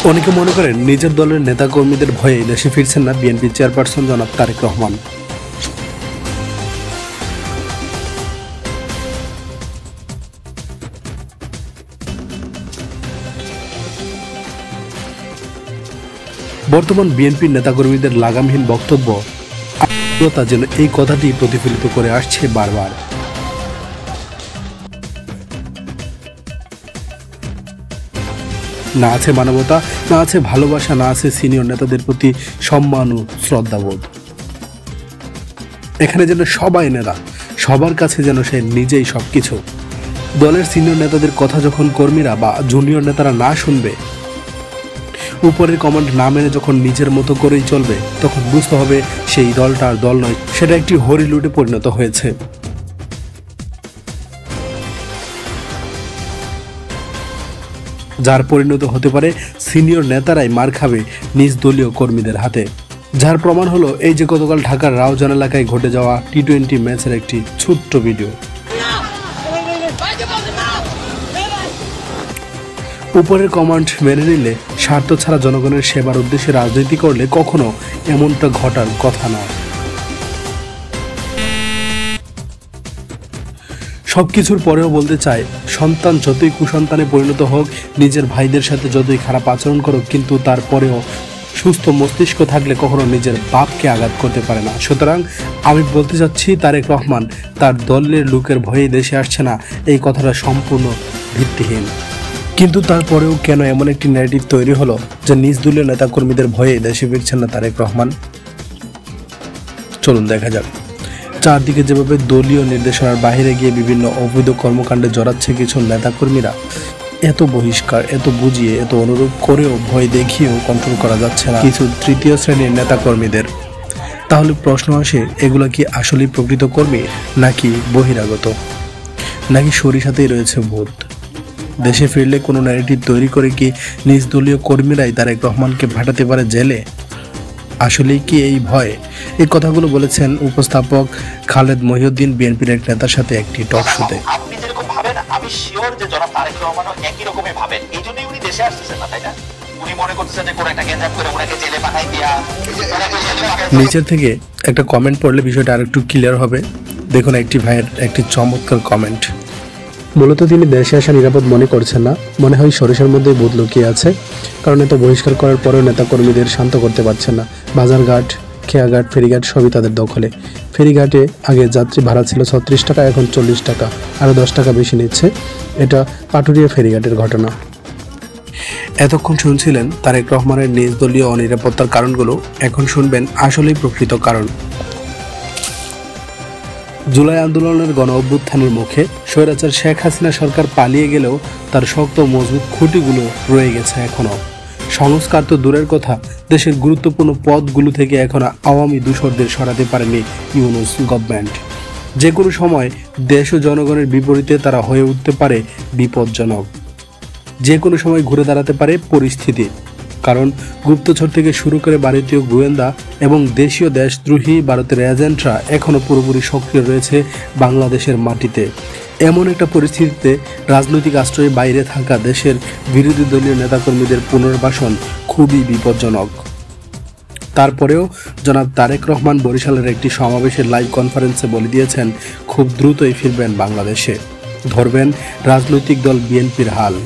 অনেকে মনে করেন নিজের দলের নেতাকর্মীদের ভয়ে দেশে ফিরছেন না বিএনপি চেয়ারপারসন জনাব তারেক রহমান। বর্তমান বিএনপির নেতাকর্মীদের লাগামহীন বক্তব্য যেন এই কথাটি প্রতিফলিত করে আসছে বারবার। না আছে মানবতা, না আছে ভালোবাসা, না আছে সিনিয়র নেতাদের প্রতি সম্মান ও শ্রদ্ধাবোধ। এখানে যেন সবাই নেতা, সবার কাছে যেন সে নিজেই সবকিছু। দলের সিনিয়র নেতাদের কথা যখন কর্মীরা বা জুনিয়র নেতারা না শুনবে, উপরের কমান্ড না মেনে যখন নিজের মতো করেই চলবে, তখন বুঝতে হবে সেই দলটা আর দল নয়, সেটা একটি হরিলুটে পরিণত হয়েছে। যার পরিণত হতে পারে সিনিয়র নেতারাই মার খাবে নিজ দলীয় কর্মীদের হাতে। যার প্রমাণ হলো এই যে গতকাল ঢাকার রাউজান এলাকায় ঘটে যাওয়া টি-20 ম্যাচের একটি ছোট্ট ভিডিও। উপরের কমান্ড মেনে নিলে, স্বার্থ ছাড়া জনগণের সেবার উদ্দেশ্যে রাজনীতি করলে কখনো এমনটা ঘটার কথা নয়। সবকিছুর পরেও বলতে চাই, সন্তান যতই কুসন্তানে পরিণত হোক, নিজের ভাইদের সাথে যতই খারাপ আচরণ করুক, কিন্তু তারপরেও সুস্থ মস্তিষ্ক থাকলে কখনো নিজের বাপকে আঘাত করতে পারে না। সুতরাং আমি বলতে চাচ্ছি, তারেক রহমান তার দলের লোকের ভয়ে দেশে আসছে না, এই কথাটা সম্পূর্ণ ভিত্তিহীন। কিন্তু তারপরেও কেন এমন একটি ন্যারেটিভ তৈরি হলো যে নিজ দলীয় নেতাকর্মীদের ভয়ে দেশে ফিরছেন না তারেক রহমান? চলুন দেখা যাক। চারদিকে যেভাবে দলীয় নির্দেশনার বাইরে গিয়ে বিভিন্ন অবৈধ কর্মকাণ্ডে জড়াচ্ছে কিছু নেতাকর্মীরা, এত বহিষ্কার, এত বুঝিয়ে, এত অনুরোধ করেও ভয় দেখিয়েও কন্ট্রোল করা যাচ্ছে না কিছু তৃতীয় শ্রেণীর নেতাকর্মীদের। তাহলে প্রশ্ন আসে, এগুলো কি আসলেই প্রকৃত কর্মী, নাকি বহিরাগত, নাকি সরিষাতেই রয়েছে ভূত? দেশে ফিরলে কোনো ন্যারেটিভ তৈরি করে কি নিজ দলীয় কর্মীরাই তারেক রহমানকে পাঠাতে পারে জেলে? আসলেই কি এই ভয়? এই কথাগুলো বলেছেন উপস্থাপক খালেদ মহিউদ্দিন বিএনপির এক নেতার সাথে একটি টক শোতে। আপনি যেরকম ভাবেন, আমি শিওর যে জনাব তারেক রহমানও একই রকমই ভাবেন। এই জন্যই উনি দেশে আসতেছেন না, তাই না? উনি মনে করতেছেন যে কোনো একটা গেঞ্জাম করে ওনাকে জেলে পাঠাই দিয়া। নিচের থেকে একটা কমেন্ট পড়লে বিষয়টা আরেকটু ক্লিয়ার হবে। দেখুন একটি ভাইয়ের একটি চমৎকার কমেন্ট। মূলত তিনি দেশে আসা নিরাপদ মনে করছেন না, মনে হয় সরিষার মধ্যে ভূত লুকিয়ে আছে। কারণ এত বহিষ্কার করার পরেও নেতাকর্মীদের শান্ত করতে পারছেন না। বাজারঘাট, খেয়াঘাট, ফেরিঘাট সবই তাদের দখলে। ফেরিঘাটে আগে যাত্রী ভাড়া ছিল 36 টাকা, এখন 40 টাকা, আরও 10 টাকা বেশি নিচ্ছে। এটা পাটুরিয়া ফেরিঘাটের ঘটনা। এতক্ষণ শুনছিলেন তারেক রহমানের নিজ দলীয় অনিরাপত্তার কারণগুলো, এখন শুনবেন আসলেই প্রকৃত কারণ। জুলাই আন্দোলনের গণ অভ্যুত্থানের মুখে স্বৈরাচার শেখ হাসিনা সরকার পালিয়ে গেলেও তার শক্ত মজবুত খুঁটিগুলো রয়ে গেছে এখনো। সংস্কার তো দূরের কথা, দেশের গুরুত্বপূর্ণ পদগুলো থেকে এখনো আওয়ামী দূষরদের সরাতে পারেনি ইউনূস গভর্নমেন্ট। যে কোনো সময় দেশ ও জনগণের বিপরীতে তারা হয়ে উঠতে পারে বিপজ্জনক। যে কোনো সময় ঘুরে দাঁড়াতে পারে পরিস্থিতি। কারণ গুপ্তচর থেকে শুরু করে ভারতীয় গোয়েন্দা এবং দেশীয় দেশদ্রোহী ভারতের এজেন্টরা এখনও পুরোপুরি সক্রিয় রয়েছে বাংলাদেশের মাটিতে। এমন একটা পরিস্থিতিতে রাজনৈতিক আশ্রয়ে বাইরে থাকা দেশের বিরোধী দলীয় নেতাকর্মীদের পুনর্বাসন খুবই বিপজ্জনক। তারপরেও জনাব তারেক রহমান বরিশালের একটি সমাবেশের লাইভ কনফারেন্সে বলে দিয়েছেন, খুব দ্রুতই ফিরবেন বাংলাদেশে, ধরবেন রাজনৈতিক দল বিএনপির হাল।